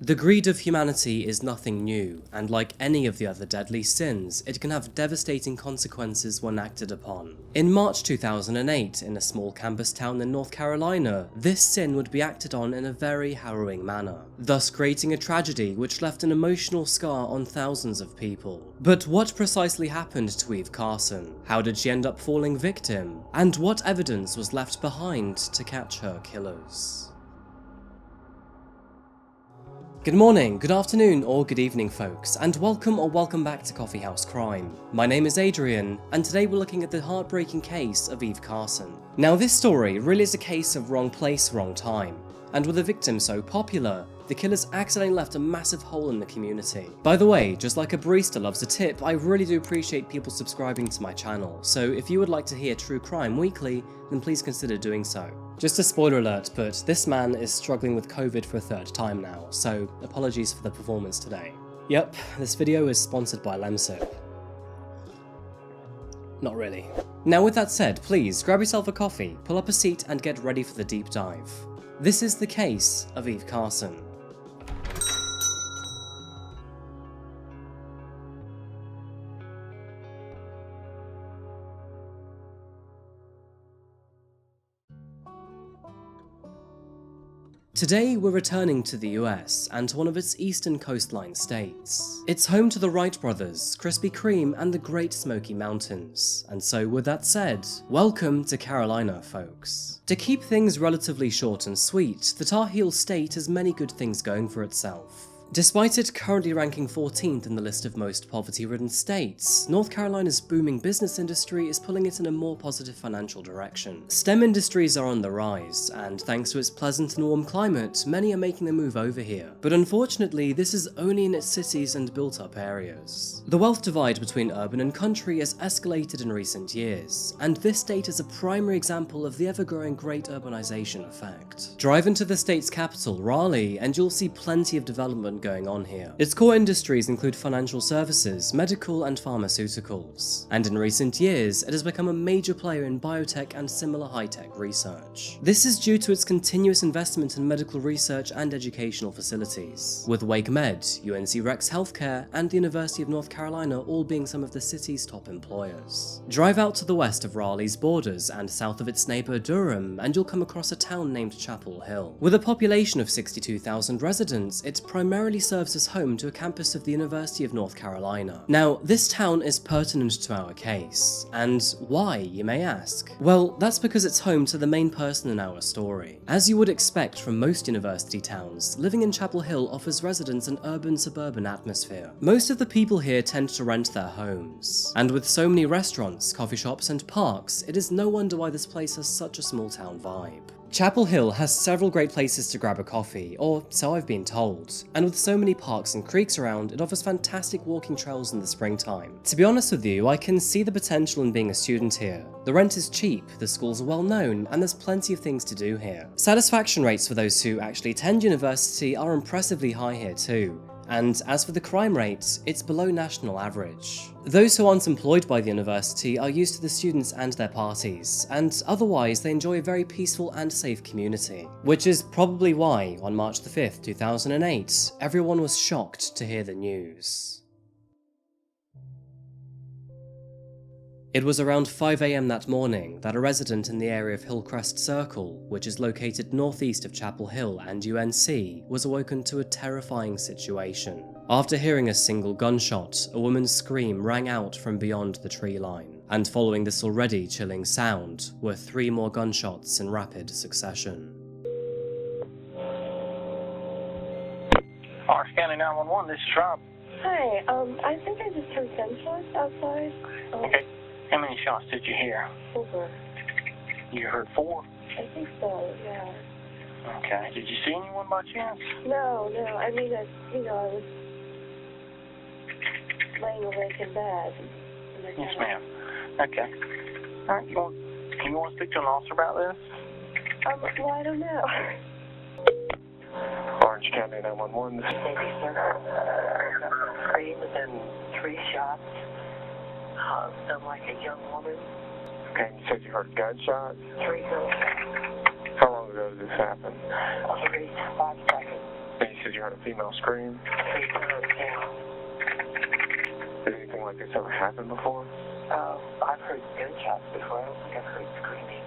The greed of humanity is nothing new, and like any of the other deadly sins, it can have devastating consequences when acted upon. In March 2008, in a small campus town in North Carolina, this sin would be acted on in a very harrowing manner, thus creating a tragedy which left an emotional scar on thousands of people. But what precisely happened to Eve Carson? How did she end up falling victim? And what evidence was left behind to catch her killers? Good morning, good afternoon, or good evening folks, and welcome back to Coffee House Crime. My name is Adrian, and today we're looking at the heartbreaking case of Eve Carson. Now this story really is a case of wrong place, wrong time, and with a victim so popular, the killers accidentally left a massive hole in the community. By the way, just like a barista loves a tip, I really do appreciate people subscribing to my channel, so if you would like to hear true crime weekly, then please consider doing so. Just a spoiler alert, but this man is struggling with COVID for a third time now, so apologies for the performance today. Yep, this video is sponsored by Lemsip. Not really. Now with that said, please grab yourself a coffee, pull up a seat and get ready for the deep dive. This is the case of Eve Carson. Today we're returning to the US and to one of its eastern coastline states. It's home to the Wright brothers, Krispy Kreme and the Great Smoky Mountains. And so with that said, welcome to Carolina folks. To keep things relatively short and sweet, the Tar Heel state has many good things going for itself. Despite it currently ranking 14th in the list of most poverty-ridden states, North Carolina's booming business industry is pulling it in a more positive financial direction. STEM industries are on the rise, and thanks to its pleasant and warm climate, many are making the move over here. But unfortunately, this is only in its cities and built-up areas. The wealth divide between urban and country has escalated in recent years, and this state is a primary example of the ever-growing great urbanization effect. Drive into the state's capital, Raleigh, and you'll see plenty of development going on here. Its core industries include financial services, medical and pharmaceuticals, and in recent years it has become a major player in biotech and similar high-tech research. This is due to its continuous investment in medical research and educational facilities, with Wake Med, UNC Rex Healthcare, and the University of North Carolina all being some of the city's top employers. Drive out to the west of Raleigh's borders and south of its neighbour Durham, and you'll come across a town named Chapel Hill. With a population of 62,000 residents, it primarily serves as home to a campus of the University of North Carolina. Now, this town is pertinent to our case. And why, you may ask? Well, that's because it's home to the main person in our story. As you would expect from most university towns, living in Chapel Hill offers residents an urban-suburban atmosphere. Most of the people here tend to rent their homes. And with so many restaurants, coffee shops, and parks, it is no wonder why this place has such a small-town vibe. Chapel Hill has several great places to grab a coffee, or so I've been told, and with so many parks and creeks around, it offers fantastic walking trails in the springtime. To be honest with you, I can see the potential in being a student here. The rent is cheap, the schools are well known, and there's plenty of things to do here. Satisfaction rates for those who actually attend university are impressively high here too. And as for the crime rate, it's below national average. Those who aren't employed by the university are used to the students and their parties, and otherwise they enjoy a very peaceful and safe community. Which is probably why, on March the 5th, 2008, everyone was shocked to hear the news. It was around 5 AM that morning that a resident in the area of Hillcrest Circle, which is located northeast of Chapel Hill and UNC, was awoken to a terrifying situation. After hearing a single gunshot, a woman's scream rang out from beyond the tree line, and following this already chilling sound were 3 more gunshots in rapid succession. Orange County 911, this is Rob. Hi, I think I just heard gunshots outside. Okay. How many shots did you hear? 4. You heard 4? I think so, yeah. Okay. Did you see anyone by chance? No, I mean, I was laying awake in bed. Yes, ma'am. Okay. All right, you want to speak to an officer about this? Well, I don't know. Orange County 911, this is Scream and 3 shots. Sound like a young woman. Okay, you said you heard gunshots? 3 gunshots. How long ago did this happen? 5 seconds. And you said you heard a female scream. Did anything like this ever happen before? I've heard gunshots before. I don't think I've heard screaming.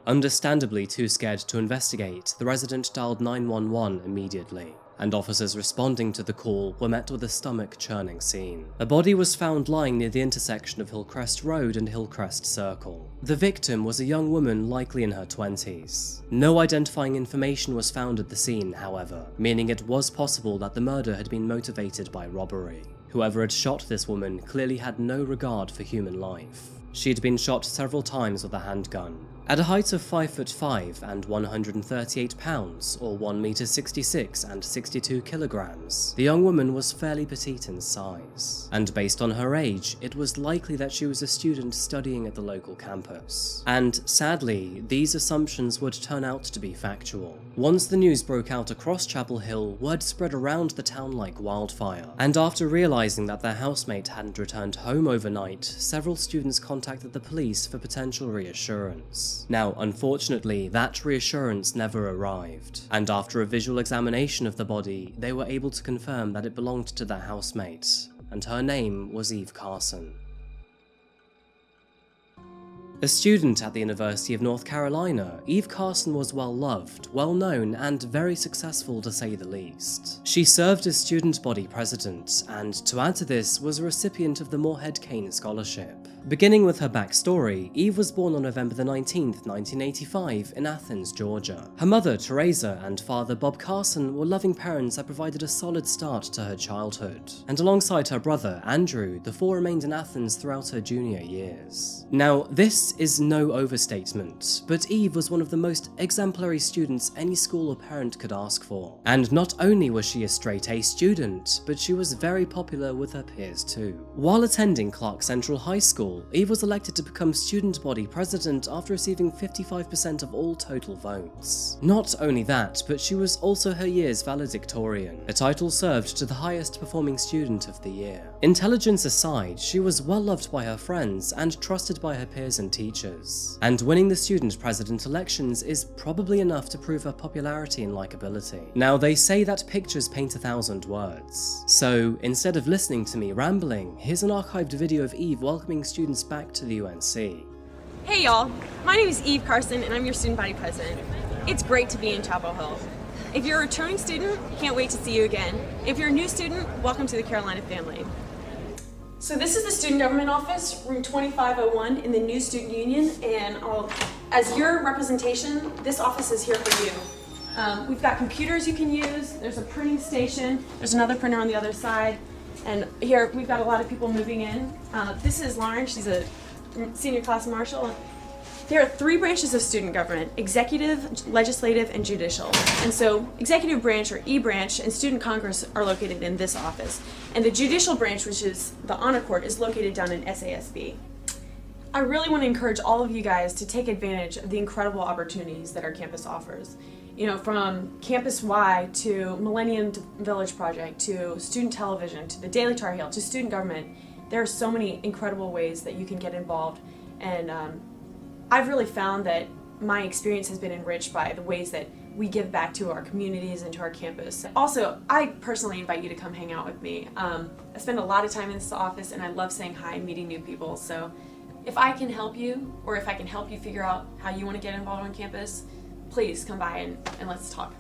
Understandably too scared to investigate, the resident dialed 911 immediately, and officers responding to the call were met with a stomach-churning scene. A body was found lying near the intersection of Hillcrest Road and Hillcrest Circle. The victim was a young woman likely in her 20s. No identifying information was found at the scene, however, meaning it was possible that the murder had been motivated by robbery. Whoever had shot this woman clearly had no regard for human life. She'd been shot several times with a handgun. At a height of 5'5" and 138 pounds, or 1 meter 66 and 62 kilograms, the young woman was fairly petite in size. And based on her age, it was likely that she was a student studying at the local campus. And sadly, these assumptions would turn out to be factual. Once the news broke out across Chapel Hill, word spread around the town like wildfire. And after realizing that their housemate hadn't returned home overnight, several students contacted the police for potential reassurance. Now, unfortunately, that reassurance never arrived, and after a visual examination of the body, they were able to confirm that it belonged to their housemate, and her name was Eve Carson. A student at the University of North Carolina, Eve Carson was well-loved, well-known, and very successful to say the least. She served as student body president, and to add to this, was a recipient of the Morehead Cain Scholarship. Beginning with her backstory, Eve was born on November 19, 1985 in Athens, Georgia. Her mother, Teresa, and father, Bob Carson, were loving parents that provided a solid start to her childhood. And alongside her brother, Andrew, the four remained in Athens throughout her junior years. Now, this is no overstatement, but Eve was one of the most exemplary students any school or parent could ask for. And not only was she a straight-A student, but she was very popular with her peers too. While attending Clark Central High School, Eve was elected to become student body president after receiving 55% of all total votes. Not only that, but she was also her year's valedictorian, a title served to the highest performing student of the year. Intelligence aside, she was well loved by her friends and trusted by her peers and teachers. And winning the student president elections is probably enough to prove her popularity and likability. Now, they say that pictures paint 1,000 words. So instead of listening to me rambling, here's an archived video of Eve welcoming students back to the UNC. Hey y'all, my name is Eve Carson and I'm your student body president. It's great to be in Chapel Hill. If you're a returning student, can't wait to see you again. If you're a new student, welcome to the Carolina family. So this is the Student Government Office, room 2501 in the new Student Union, and as your representation, this office is here for you. We've got computers you can use, there's a printing station, there's another printer on the other side, and here we've got a lot of people moving in. This is Lauren, she's a senior class marshal. There are 3 branches of student government: executive, legislative, and judicial. And so executive branch, or E-branch, and student congress are located in this office. And the judicial branch, which is the honor court, is located down in SASB. I really want to encourage all of you guys to take advantage of the incredible opportunities that our campus offers. You know, from Campus Y to Millennium Village Project to student television to the Daily Tar Heel to student government, there are so many incredible ways that you can get involved. And I've really found that my experience has been enriched by the ways that we give back to our communities and to our campus. Also, I personally invite you to come hang out with me. I spend a lot of time in this office and I love saying hi and meeting new people. So if I can help you, or if I can help you figure out how you want to get involved on campus, please come by and let's talk.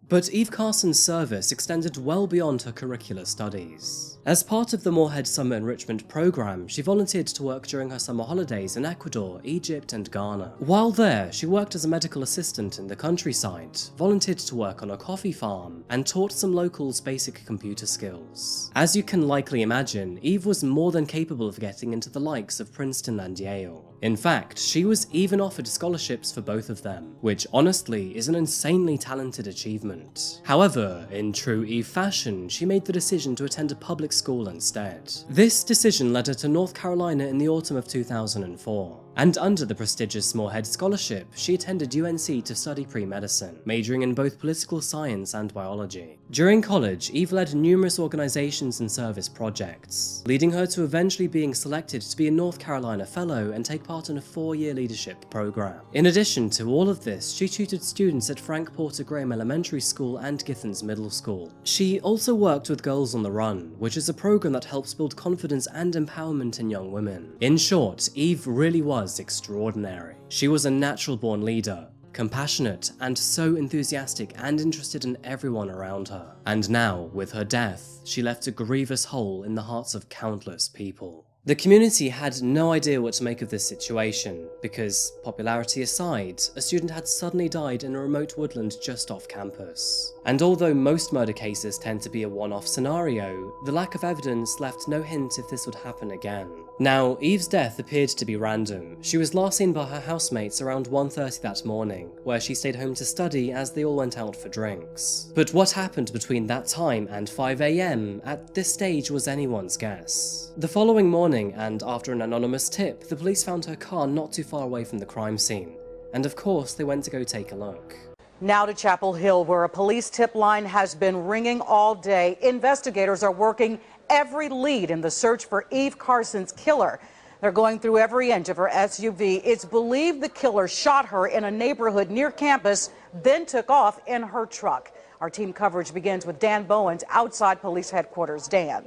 But Eve Carson's service extended well beyond her curricular studies. As part of the Morehead Summer Enrichment Program, she volunteered to work during her summer holidays in Ecuador, Egypt, and Ghana. While there, she worked as a medical assistant in the countryside, volunteered to work on a coffee farm, and taught some locals basic computer skills. As you can likely imagine, Eve was more than capable of getting into the likes of Princeton and Yale. In fact, she was even offered scholarships for both of them, which honestly is an insanely talented achievement. However, in true Eve fashion, she made the decision to attend a public school instead. This decision led her to North Carolina in the autumn of 2004. And under the prestigious Moorhead Scholarship, she attended UNC to study pre-medicine, majoring in both political science and biology. During college, Eve led numerous organizations and service projects, leading her to eventually being selected to be a North Carolina Fellow and take part in a 4-year leadership program. In addition to all of this, she tutored students at Frank Porter Graham Elementary School and Githens Middle School. She also worked with Girls on the Run, which is a program that helps build confidence and empowerment in young women. In short, Eve really was extraordinary. She was a natural-born leader, compassionate, and so enthusiastic and interested in everyone around her. And now, with her death, she left a grievous hole in the hearts of countless people. The community had no idea what to make of this situation, because, popularity aside, a student had suddenly died in a remote woodland just off campus. And although most murder cases tend to be a one-off scenario, the lack of evidence left no hint if this would happen again. Now, Eve's death appeared to be random. She was last seen by her housemates around 1:30 that morning, where she stayed home to study as they all went out for drinks. But what happened between that time and 5 AM at this stage was anyone's guess. The following morning, and after an anonymous tip, the police found her car not too far away from the crime scene, and of course they went to go take a look. Now to Chapel Hill, where a police tip line has been ringing all day. Investigators are working every lead in the search for Eve Carson's killer. They're going through every inch of her SUV. It's believed the killer shot her in a neighborhood near campus, then took off in her truck. Our team coverage begins with Dan Bowens outside police headquarters. Dan.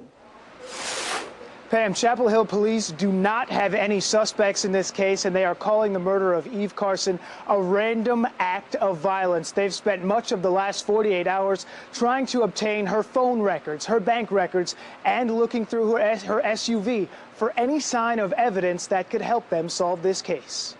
Pam, Chapel Hill police do not have any suspects in this case, and they are calling the murder of Eve Carson a random act of violence. They've spent much of the last 48 hours trying to obtain her phone records, her bank records, and looking through her SUV for any sign of evidence that could help them solve this case.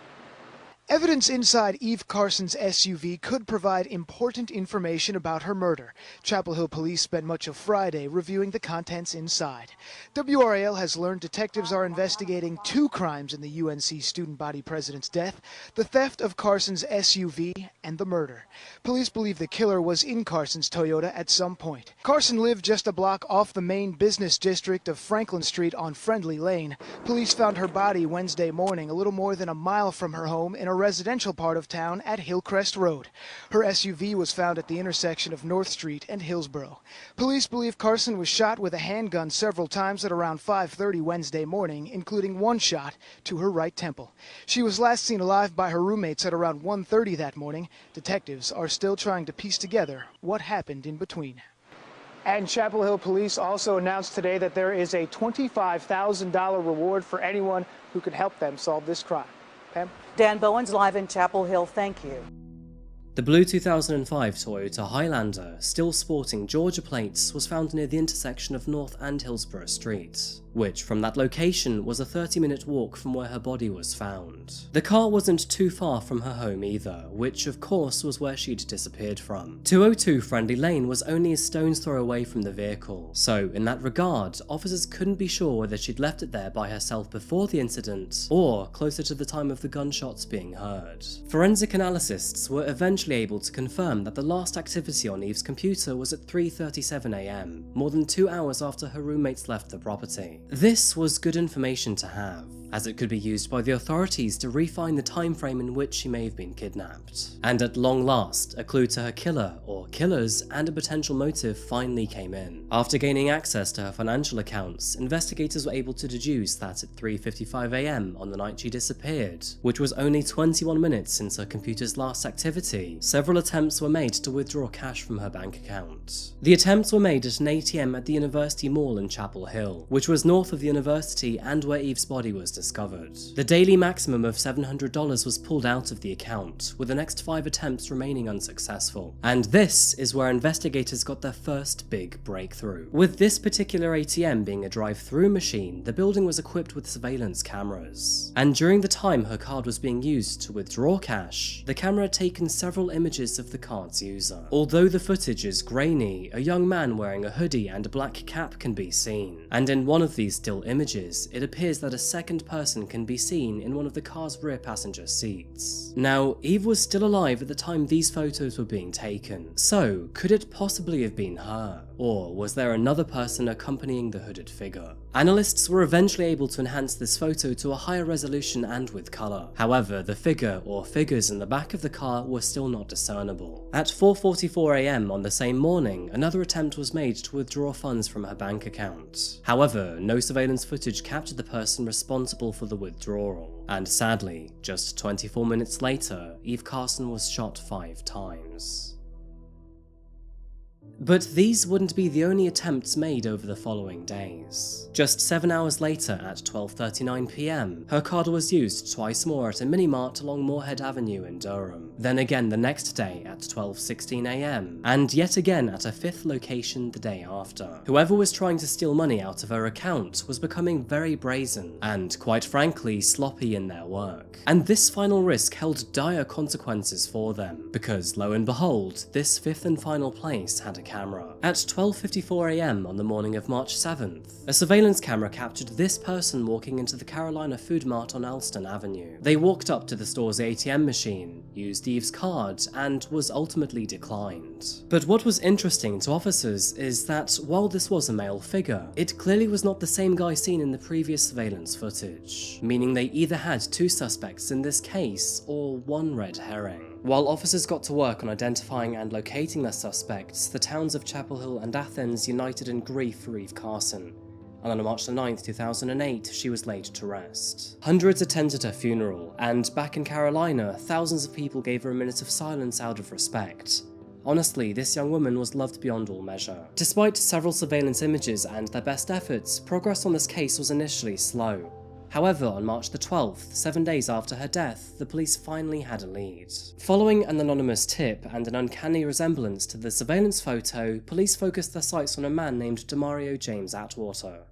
Evidence inside Eve Carson's SUV could provide important information about her murder. Chapel Hill police spent much of Friday reviewing the contents inside. WRAL has learned detectives are investigating 2 crimes in the UNC student body president's death: the theft of Carson's SUV and the murder. Police believe the killer was in Carson's Toyota at some point. Carson lived just a block off the main business district of Franklin Street on Friendly Lane. Police found her body Wednesday morning a little more than a mile from her home in a residential part of town at Hillcrest Road. Her SUV was found at the intersection of North Street and Hillsborough. Police believe Carson was shot with a handgun several times at around 5:30 Wednesday morning, including 1 shot to her right temple. She was last seen alive by her roommates at around 1:30 that morning. Detectives are still trying to piece together what happened in between. And Chapel Hill police also announced today that there is a $25,000 reward for anyone who could help them solve this crime. Pam? Dan Bowens live in Chapel Hill. Thank you. The blue 2005 Toyota Highlander, still sporting Georgia plates, was found near the intersection of North and Hillsborough Street, which from that location was a 30-minute walk from where her body was found. The car wasn't too far from her home either, which of course was where she'd disappeared from. 202 Friendly Lane was only a stone's throw away from the vehicle, so in that regard, officers couldn't be sure whether she'd left it there by herself before the incident, or closer to the time of the gunshots being heard. Forensic analysts were eventually able to confirm that the last activity on Eve's computer was at 3:37 AM, more than 2 hours after her roommates left the property. This was good information to have, as it could be used by the authorities to refine the time frame in which she may have been kidnapped. And at long last, a clue to her killer, or killers, and a potential motive finally came in. After gaining access to her financial accounts, investigators were able to deduce that at 3:55 AM on the night she disappeared, which was only 21 minutes since her computer's last activity, several attempts were made to withdraw cash from her bank account. The attempts were made at an ATM at the University Mall in Chapel Hill, which was north of the university and where Eve's body was discovered. The daily maximum of $700 was pulled out of the account, with the next 5 attempts remaining unsuccessful. And this is where investigators got their first big breakthrough. With this particular ATM being a drive-through machine, the building was equipped with surveillance cameras. And during the time her card was being used to withdraw cash, the camera had taken several images of the card's user. Although the footage is grainy, a young man wearing a hoodie and a black cap can be seen. And in one of these still images, it appears that a second person can be seen in one of the car's rear passenger seats. Now, Eve was still alive at the time these photos were being taken, so could it possibly have been her? Or was there another person accompanying the hooded figure? Analysts were eventually able to enhance this photo to a higher resolution and with colour. However, the figure or figures in the back of the car were still not discernible. At 4:44 AM on the same morning, another attempt was made to withdraw funds from her bank account. However, no surveillance footage captured the person responsible for the withdrawal. And sadly, just 24 minutes later, Eve Carson was shot 5 times. But these wouldn't be the only attempts made over the following days. Just 7 hours later at 12:39 PM, her card was used twice more at a mini-mart along Moorhead Avenue in Durham. Then again the next day at 12:16 AM, and yet again at a 5th location the day after. Whoever was trying to steal money out of her account was becoming very brazen, and quite frankly sloppy in their work. And this final risk held dire consequences for them, because lo and behold, this 5th and final place had a camera. At 12:54 AM on the morning of March 7th, a surveillance camera captured this person walking into the Carolina Food Mart on Alston Avenue. They walked up to the store's ATM machine, used Eve's card, and was ultimately declined. But what was interesting to officers is that while this was a male figure, it clearly was not the same guy seen in the previous surveillance footage, meaning they either had 2 suspects in this case or 1 red herring. While officers got to work on identifying and locating their suspects, the towns of Chapel Hill and Athens united in grief for Eve Carson, and on March 9, 2008, she was laid to rest. Hundreds attended her funeral, and back in Carolina, thousands of people gave her a minute of silence out of respect. Honestly, this young woman was loved beyond all measure. Despite several surveillance images and their best efforts, progress on this case was initially slow. However, on March the 12th, 7 days after her death, the police finally had a lead. Following an anonymous tip and an uncanny resemblance to the surveillance photo, police focused their sights on a man named Demario James Atwater.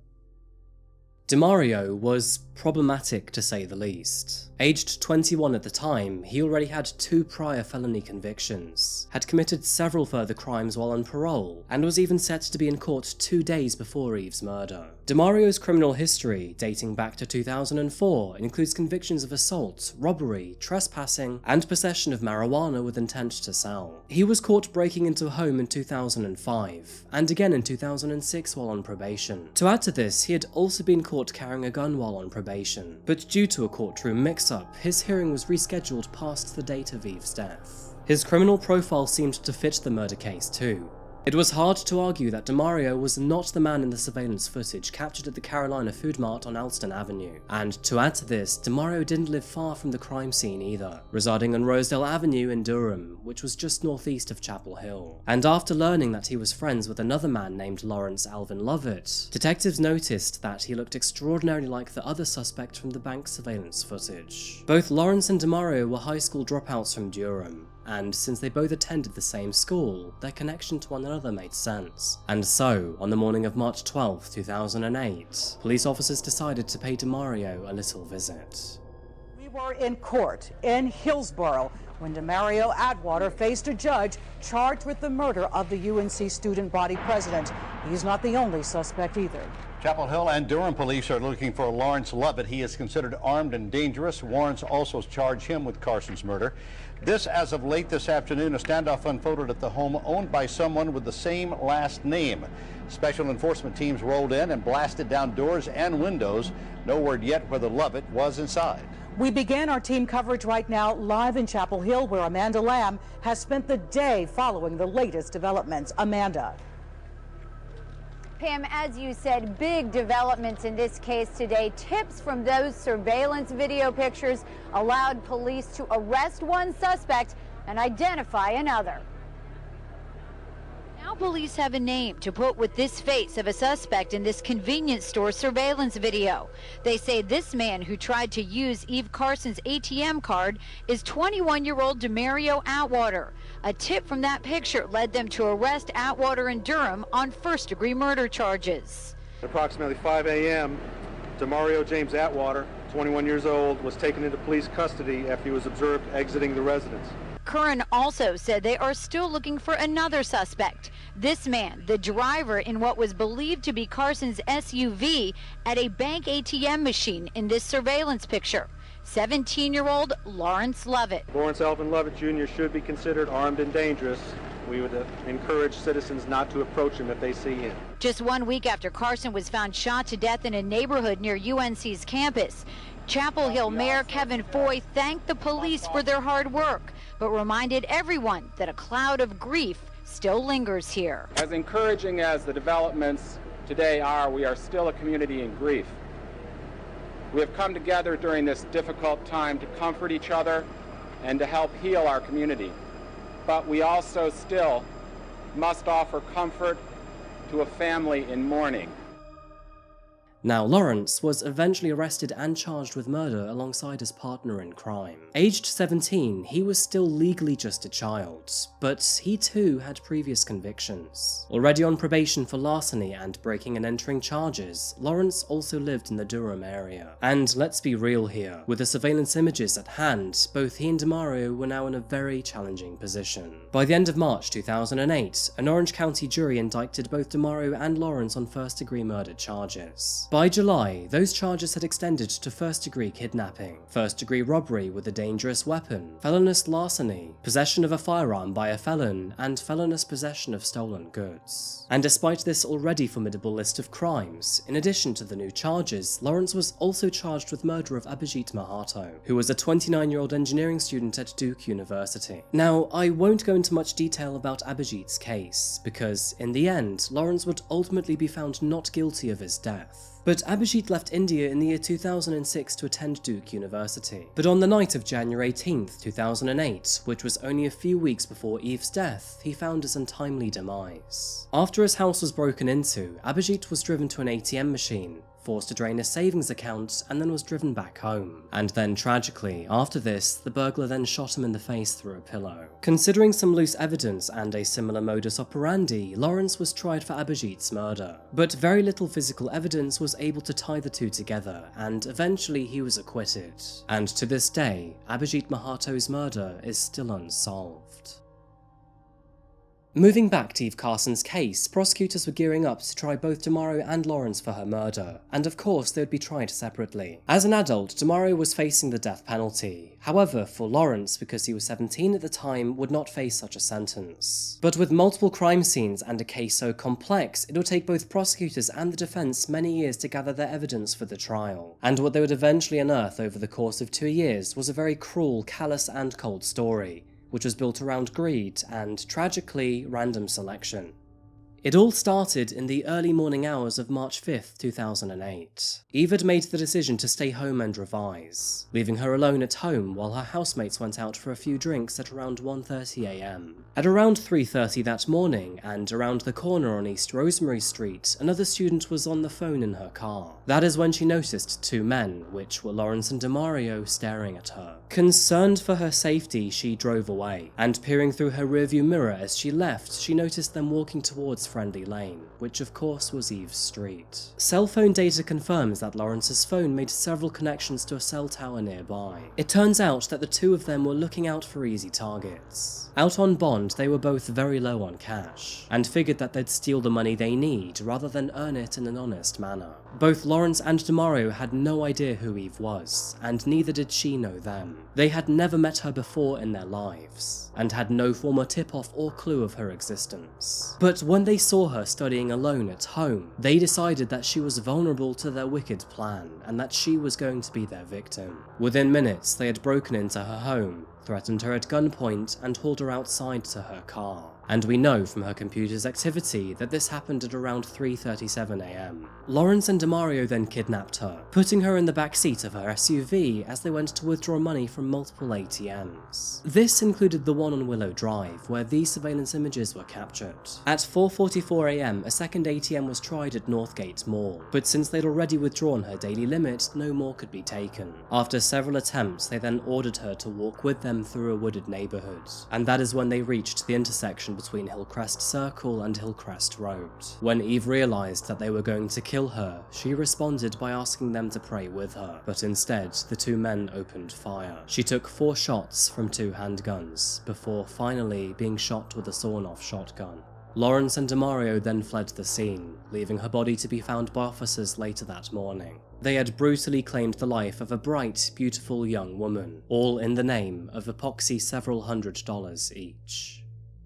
Demario was problematic to say the least. Aged 21 at the time, he already had 2 prior felony convictions, had committed several further crimes while on parole, and was even set to be in court 2 days before Eve's murder. Demario's criminal history, dating back to 2004, includes convictions of assault, robbery, trespassing, and possession of marijuana with intent to sell. He was caught breaking into a home in 2005, and again in 2006 while on probation. To add to this, he had also been caught carrying a gun while on probation, but due to a courtroom mix-up, his hearing was rescheduled past the date of Eve's death. His criminal profile seemed to fit the murder case too. It was hard to argue that Demario was not the man in the surveillance footage captured at the Carolina Food Mart on Alston Avenue. And to add to this, Demario didn't live far from the crime scene either, residing on Rosedale Avenue in Durham, which was just northeast of Chapel Hill. And after learning that he was friends with another man named Lawrence Alvin Lovett, detectives noticed that he looked extraordinarily like the other suspect from the bank surveillance footage. Both Lawrence and Demario were high school dropouts from Durham, and since they both attended the same school, their connection to one another made sense. And so, on the morning of March 12, 2008, police officers decided to pay Demario a little visit. We were in court in Hillsborough when Demario Atwater faced a judge charged with the murder of the UNC student body president. He's not the only suspect either. Chapel Hill and Durham police are looking for Lawrence Lovett. He is considered armed and dangerous. Warrants also charge him with Carson's murder. This, as of late this afternoon, a standoff unfolded at the home owned by someone with the same last name. Special enforcement teams rolled in and blasted down doors and windows. No word yet whether Lovett was inside. We begin our team coverage right now live in Chapel Hill, where Amanda Lamb has spent the day following the latest developments. Amanda. Pam, as you said, big developments in this case today. Tips from those surveillance video pictures allowed police to arrest one suspect and identify another. Now police have a name to put with this face of a suspect in this convenience store surveillance video. They say this man who tried to use Eve Carson's ATM card is 21-year-old Demario Atwater. A tip from that picture led them to arrest Atwater in Durham on first-degree murder charges. At approximately 5 a.m., Demario James Atwater, 21 years old, was taken into police custody after he was observed exiting the residence. Curran also said they are still looking for another suspect. This man, the driver in what was believed to be Carson's SUV at a bank ATM machine in this surveillance picture. 17-year-old Lawrence Lovett. Lawrence Alvin Lovett Jr. should be considered armed and dangerous. we would encourage citizens not to approach him if they see him. Just 1 week after Carson was found shot to death in a neighborhood near UNC's campus, Chapel Hill Mayor Kevin Foy thanked the police for their hard work, but reminded everyone that a cloud of grief still lingers here. As encouraging as the developments today are, we are still a community in grief. We have come together during this difficult time to comfort each other and to help heal our community. But we also still must offer comfort to a family in mourning. Now, Lawrence was eventually arrested and charged with murder alongside his partner in crime. Aged 17, he was still legally just a child, but he too had previous convictions. Already on probation for larceny and breaking and entering charges, Lawrence also lived in the Durham area. And let's be real here, with the surveillance images at hand, both he and DeMario were now in a very challenging position. By the end of March 2008, an Orange County jury indicted both DeMario and Lawrence on first-degree murder charges. By July, those charges had extended to first-degree kidnapping, first-degree robbery with a dangerous weapon, felonious larceny, possession of a firearm by a felon, and felonious possession of stolen goods. And despite this already formidable list of crimes, in addition to the new charges, Lawrence was also charged with murder of Abhijit Mahato, who was a 29-year-old engineering student at Duke University. Now, I won't go into much detail about Abhijit's case, because in the end, Lawrence would ultimately be found not guilty of his death. But Abhijit left India in the year 2006 to attend Duke University. But on the night of January 18th, 2008, which was only a few weeks before Eve's death, he found his untimely demise. After his house was broken into, Abhijit was driven to an ATM machine, forced to drain his savings account, and then was driven back home. And then tragically, after this, the burglar then shot him in the face through a pillow. Considering some loose evidence and a similar modus operandi, Lawrence was tried for Abhijit's murder. But very little physical evidence was able to tie the two together, and eventually he was acquitted. And to this day, Abhijit Mahato's murder is still unsolved. Moving back to Eve Carson's case, prosecutors were gearing up to try both DeMario and Lawrence for her murder, and of course they would be tried separately. As an adult, DeMario was facing the death penalty. However, for Lawrence, because he was 17 at the time, would not face such a sentence. But with multiple crime scenes and a case so complex, it would take both prosecutors and the defense many years to gather their evidence for the trial. And what they would eventually unearth over the course of 2 years was a very cruel, callous and cold story, which was built around greed and, tragically, random selection. It all started in the early morning hours of March 5th, 2008. Eve had made the decision to stay home and revise, leaving her alone at home while her housemates went out for a few drinks at around 1:30 AM. At around 3:30 that morning, and around the corner on East Rosemary Street, another student was on the phone in her car. That is when she noticed two men, which were Lawrence and DeMario, staring at her. Concerned for her safety, she drove away, and peering through her rearview mirror as she left, she noticed them walking towards Friendly Lane, which of course was Eve's street. Cell phone data confirms that Lawrence's phone made several connections to a cell tower nearby. It turns out that the two of them were looking out for easy targets. Out on bond, they were both very low on cash, and figured that they'd steal the money they need rather than earn it in an honest manner. Both Lawrence and DeMario had no idea who Eve was, and neither did she know them. They had never met her before in their lives, and had no former tip-off or clue of her existence. But when they saw her studying alone at home, they decided that she was vulnerable to their wicked plan, and that she was going to be their victim. Within minutes, they had broken into her home, threatened her at gunpoint, and hauled her outside to her car. And we know from her computer's activity that this happened at around 3:37 AM. Lawrence and DeMario then kidnapped her, putting her in the back seat of her SUV as they went to withdraw money from multiple ATMs. This included the one on Willow Drive, where these surveillance images were captured. At 4:44 AM, a second ATM was tried at Northgate Mall, but since they'd already withdrawn her daily limit, no more could be taken. After several attempts, they then ordered her to walk with them through a wooded neighborhood, and that is when they reached the intersection between Hillcrest Circle and Hillcrest Road. When Eve realized that they were going to kill her, she responded by asking them to pray with her, but instead the two men opened fire. She took 4 shots from 2 handguns, before finally being shot with a sawn-off shotgun. Lawrence and DeMario then fled the scene, leaving her body to be found by officers later that morning. They had brutally claimed the life of a bright, beautiful young woman, all in the name of epoxy several $100s each.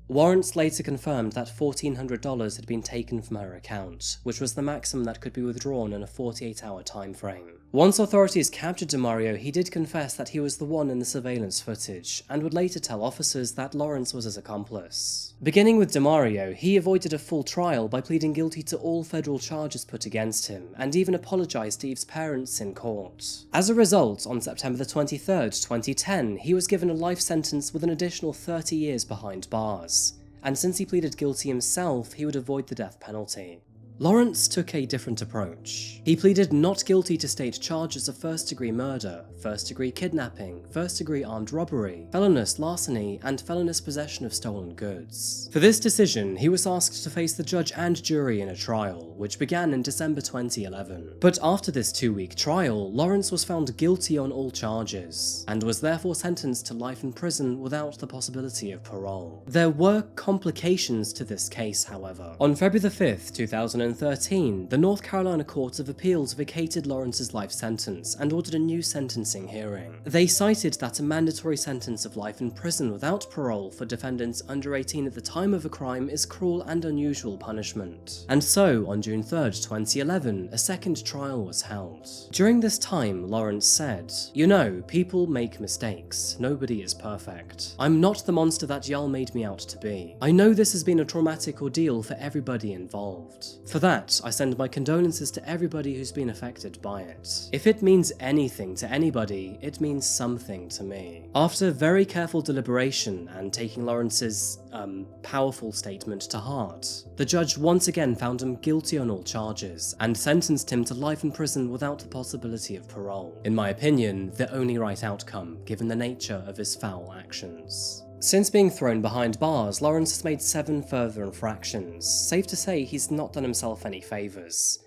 Warrants later confirmed that $1,400 had been taken from her account, which was the maximum that could be withdrawn in a 48-hour time frame. Once authorities captured DeMario, he did confess that he was the one in the surveillance footage, and would later tell officers that Lawrence was his accomplice. Beginning with DeMario, he avoided a full trial by pleading guilty to all federal charges put against him, and even apologized to Eve's parents in court. As a result, on September 23rd, 2010, he was given a life sentence with an additional 30 years behind bars, and since he pleaded guilty himself, he would avoid the death penalty. Lawrence took a different approach. He pleaded not guilty to state charges of first-degree murder, first-degree kidnapping, first-degree armed robbery, felonious larceny, and felonious possession of stolen goods. For this decision, he was asked to face the judge and jury in a trial, which began in December 2011. But after this 2-week trial, Lawrence was found guilty on all charges, and was therefore sentenced to life in prison without the possibility of parole. There were complications to this case, however. On February 5th, 2013, the North Carolina Court of Appeals vacated Lawrence's life sentence and ordered a new sentencing hearing. They cited that a mandatory sentence of life in prison without parole for defendants under 18 at the time of a crime is cruel and unusual punishment. And so, on June 3rd, 2011, a second trial was held. During this time, Lawrence said, "You know, people make mistakes. Nobody is perfect. I'm not the monster that y'all made me out to be. I know this has been a traumatic ordeal for everybody involved. For that, I send my condolences to everybody who's been affected by it. If it means anything to anybody, it means something to me." After very careful deliberation and taking Lawrence's, powerful statement to heart, the judge once again found him guilty on all charges, and sentenced him to life in prison without the possibility of parole. In my opinion, the only right outcome, given the nature of his foul actions. Since being thrown behind bars, Lawrence has made 7 further infractions. Safe to say he's not done himself any favours.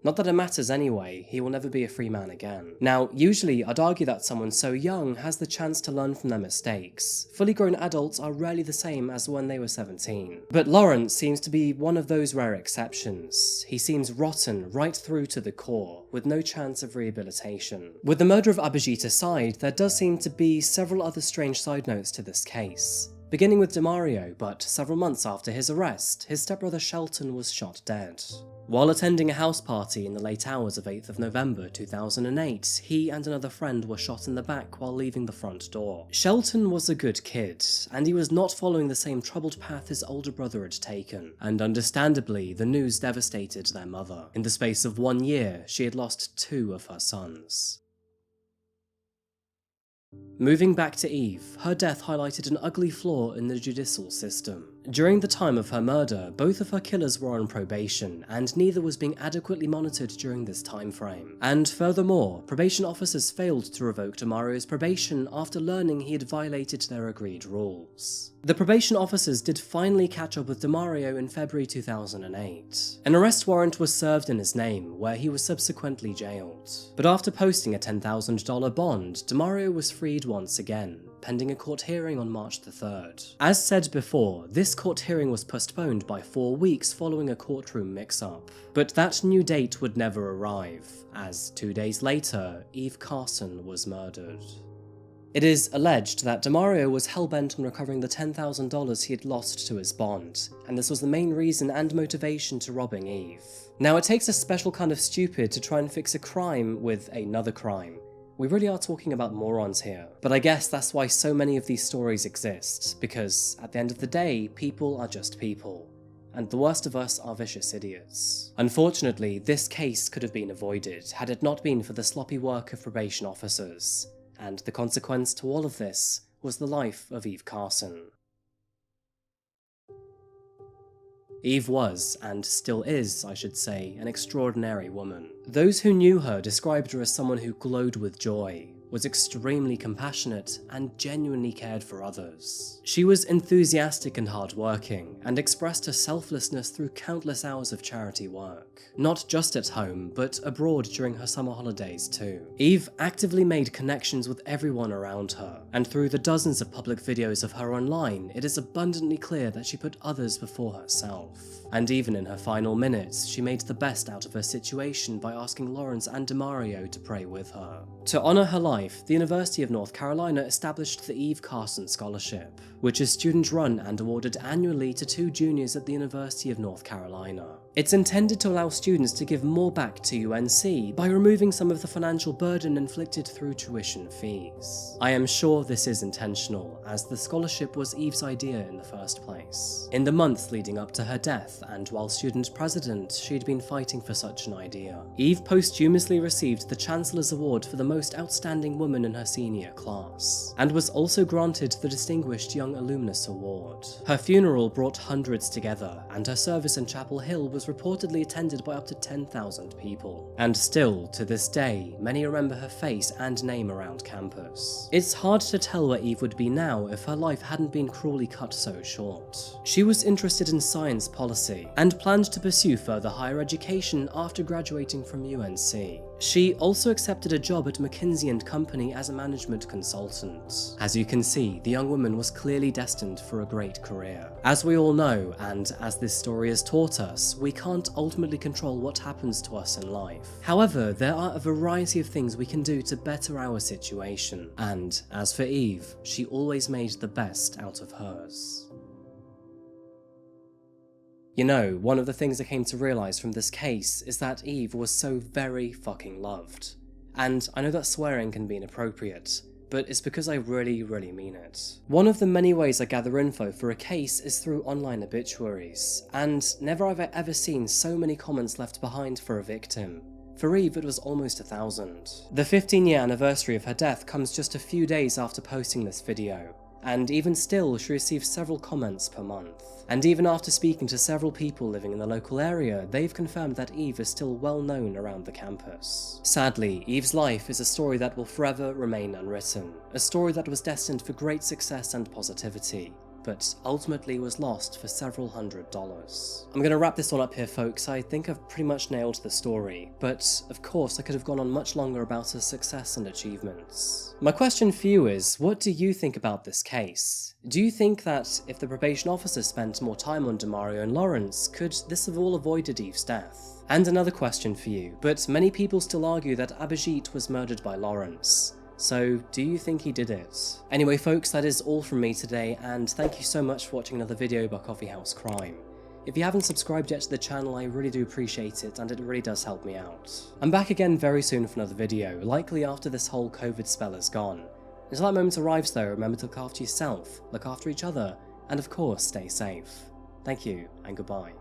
Not that it matters anyway, he will never be a free man again. Now, usually I'd argue that someone so young has the chance to learn from their mistakes. Fully grown adults are rarely the same as when they were 17. But Lawrence seems to be one of those rare exceptions. He seems rotten right through to the core, with no chance of rehabilitation. With the murder of Abhijit aside, there does seem to be several other strange side notes to this case. Beginning with DeMario, but several months after his arrest, his stepbrother Shelton was shot dead. While attending a house party in the late hours of 8th of November 2008, he and another friend were shot in the back while leaving the front door. Shelton was a good kid, and he was not following the same troubled path his older brother had taken, and understandably, the news devastated their mother. In the space of 1 year, she had lost 2 of her sons. Moving back to Eve, her death highlighted an ugly flaw in the judicial system. During the time of her murder, both of her killers were on probation, and neither was being adequately monitored during this time frame. And furthermore, probation officers failed to revoke DeMario's probation after learning he had violated their agreed rules. The probation officers did finally catch up with DeMario in February 2008. An arrest warrant was served in his name, where he was subsequently jailed. But after posting a $10,000 bond, DeMario was freed once again, pending a court hearing on March the 3rd. As said before, this court hearing was postponed by 4 weeks following a courtroom mix-up. But that new date would never arrive, as 2 days later, Eve Carson was murdered. It is alleged that DeMario was hell-bent on recovering the $10,000 he had lost to his bond, and this was the main reason and motivation to robbing Eve. Now, it takes a special kind of stupid to try and fix a crime with another crime. We really are talking about morons here. But I guess that's why so many of these stories exist, because at the end of the day, people are just people. And the worst of us are vicious idiots. Unfortunately, this case could have been avoided had it not been for the sloppy work of probation officers. And the consequence to all of this was the life of Eve Carson. Eve was, and still is, I should say, an extraordinary woman. Those who knew her described her as someone who glowed with joy, was extremely compassionate, and genuinely cared for others. She was enthusiastic and hardworking, and expressed her selflessness through countless hours of charity work. Not just at home, but abroad during her summer holidays too. Eve actively made connections with everyone around her, and through the dozens of public videos of her online, it is abundantly clear that she put others before herself. And even in her final minutes, she made the best out of her situation by asking Lawrence and DeMario to pray with her. To honor her life, life, the University of North Carolina established the Eve Carson Scholarship, which is student-run and awarded annually to 2 juniors at the University of North Carolina. It's intended to allow students to give more back to UNC by removing some of the financial burden inflicted through tuition fees. I am sure this is intentional, as the scholarship was Eve's idea in the first place. In the months leading up to her death, and while student president, she'd been fighting for such an idea. Eve posthumously received the Chancellor's Award for the most outstanding woman in her senior class, and was also granted the Distinguished Young Alumnus Award. Her funeral brought hundreds together, and her service in Chapel Hill was reportedly attended by up to 10,000 people. And still, to this day, many remember her face and name around campus. It's hard to tell where Eve would be now if her life hadn't been cruelly cut so short. She was interested in science policy, and planned to pursue further higher education after graduating from UNC. She also accepted a job at McKinsey & Company as a management consultant. As you can see, the young woman was clearly destined for a great career. As we all know, and as this story has taught us, we can't ultimately control what happens to us in life. However, there are a variety of things we can do to better our situation, and as for Eve, she always made the best out of hers. You know, one of the things I came to realise from this case is that Eve was so very fucking loved. And I know that swearing can be inappropriate, but it's because I really mean it. One of the many ways I gather info for a case is through online obituaries, and never have I ever seen so many comments left behind for a victim. For Eve, it was almost 1,000. The 15-year anniversary of her death comes just a few days after posting this video, and even still, she receives several comments per month. And even after speaking to several people living in the local area, they've confirmed that Eve is still well known around the campus. Sadly, Eve's life is a story that will forever remain unwritten, a story that was destined for great success and positivity, but ultimately was lost for several $100s. I'm gonna wrap this one up here, folks. I think I've pretty much nailed the story, but of course I could have gone on much longer about her success and achievements. My question for you is, what do you think about this case? Do you think that if the probation officer spent more time on Demario and Lawrence, could this have all avoided Eve's death? And another question for you, but many people still argue that Abhijit was murdered by Lawrence. So, do you think he did it? Anyway folks, that is all from me today, and thank you so much for watching another video by Coffee House Crime. If you haven't subscribed yet to the channel, I really do appreciate it, and it really does help me out. I'm back again very soon for another video, likely after this whole COVID spell is gone. Until that moment arrives though, remember to look after yourself, look after each other, and of course, stay safe. Thank you, and goodbye.